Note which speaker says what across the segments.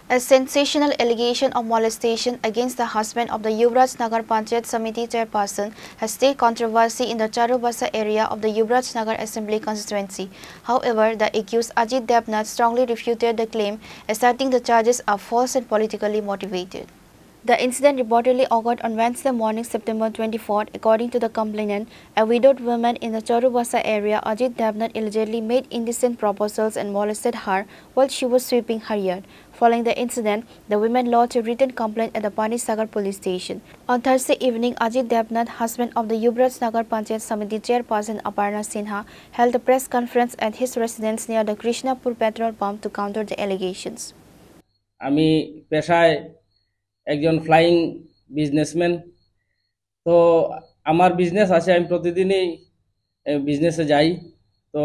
Speaker 1: A sensational allegation of molestation against the husband of the Yuvraj Nagar Panchayat Samiti chairperson has stirred controversy in the Charubasa area of the Yuvraj Nagar Assembly constituency. However, the accused Ajit Devnath strongly refuted the claim, asserting the charges are false and politically motivated. The incident reportedly occurred on Wednesday morning, September 24th. According to the complainant, a widowed woman in the Charubasa area, Ajit Devnath allegedly made indecent proposals and molested her while she was sweeping her yard. Following the incident, the woman lodged a written complaint at the Panisagar police station. On Thursday evening, Ajit Devnath, husband of the Yuvraj Nagar Panchayat Samiti chairperson Aparna Sinha, held a press conference at his residence near the Krishnapur petrol pump to counter the allegations.
Speaker 2: আমি পেশায় একজন flying businessman. তো আমার business আছে, আমি প্রতিদিনই বিজনেসে যাই। তো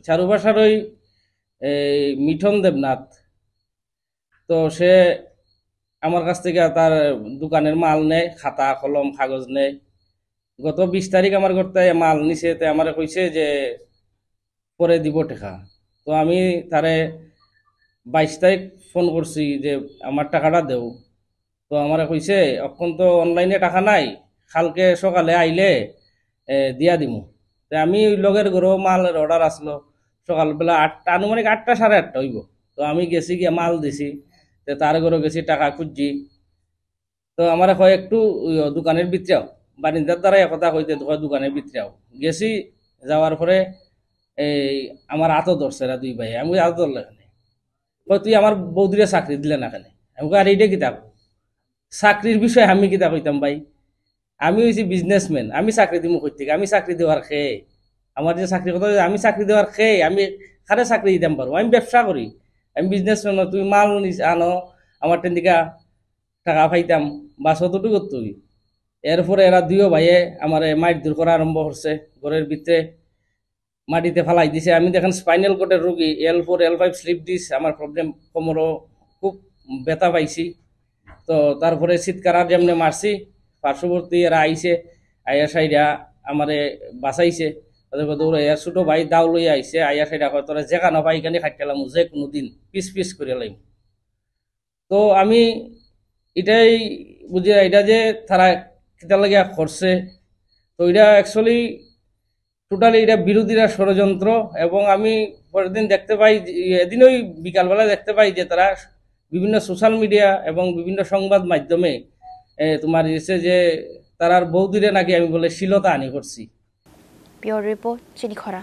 Speaker 2: চারুবাসার ওই মিঠন দেবনাথ, তো সে আমার কাছ থেকে তার দোকানের মাল নেয়, খাতা কলম কাগজ নেয়। গত 20 তারিখ আমার করতে মাল নিছে, তো আমার কইছে যে পরে দিব টাকা। তো আমি তারে 22 তারিখ ফোন করছি যে আমার টাকাটা দেও। তো আমার কইছে এখন তো অনলাইনে টাকা নাই, কালকে সকালে আইলে দিয়া দিমু। তো আমি ওই লগের ঘরও মালের অর্ডার আসলো সকালবেলা 8টা, আনুমানিক 8টা 8:30 হইব। তো আমি গেছি গিয়ে মাল দিছি, তো তার ঘরও গেছি টাকা খুঁজছি। তো আমার কয় একটু দোকানের ভিতরেও, বারিন্দার দ্বারা একথা কইতে দোকানের ভিতরেও গেছি। যাওয়ার পরে এই আমার হাতও ধরছে এরা দুই ভাই। আমি হাত ধরলে এখানে কয় তুই আমার বৌদিরে চাকরি দিলে না কেন? আমি কই আর এইটা কিতা চাকরির বিষয়ে আমি কিতা কইতাম ভাই? আমি হইছি বিজনেসম্যান, আমি চাকরি দিমু কই থেকে? আমি চাকরি দেওয়ার খেয়ে, আমার যে চাকরি কথা, আমি চাকরি দেওয়ার খেয়ে আমি কারে চাকরি দিতাম পারবো? আমি ব্যবসা করি, আমি বিজনেসম্যান। তুমি মাল আনো, আমার টেন্দিকা টাকা পাইতাম বা যতটুকু তুই। এরপরে এরা দুইও ভাইয়ে আমার মাইট দূর করা আরম্ভ করছে, ঘরের ভিতরে মাটিতে ফালাই দিছে। আমি দেখেন স্পাইনাল কোডের রোগী, L4 L5 স্লিপ ডিস, আমার প্রবলেম, কোমরও খুব ব্যথা পাইছি। তো তারপরে চিৎকার যেমনি মারছি, পার্শ্ববর্তী এরা আইছে, আইয়া সাইডা আমারে বাঁচাইছে। তাদের দৌড়ে ছোট ভাই দাও লইয়া আইছে, আইয়া সাইডা কয় তোরা যেখানে পাই এখানে খাইতেলাম, যে কোনো দিন পিস পিস করে লাইম। তো আমি এটাই বুঝি এটা যে তারা কিতা লাগিয়া করছে। তো এটা অ্যাকচুয়ালি টোটালি এটা বিরোধীরা ষড়যন্ত্র। এবং আমি পরের দিন দেখতে পাই, এদিন ওই বিকালবেলা দেখতে পাই যে তারা বিভিন্ন সোশ্যাল মিডিয়া এবং বিভিন্ন সংবাদ মাধ্যমে তোমার এসে যে তারার বৌদিরে নাকি আমি বলে শ্লীলতা হানি করছি।
Speaker 1: Pure report, Chinikhora.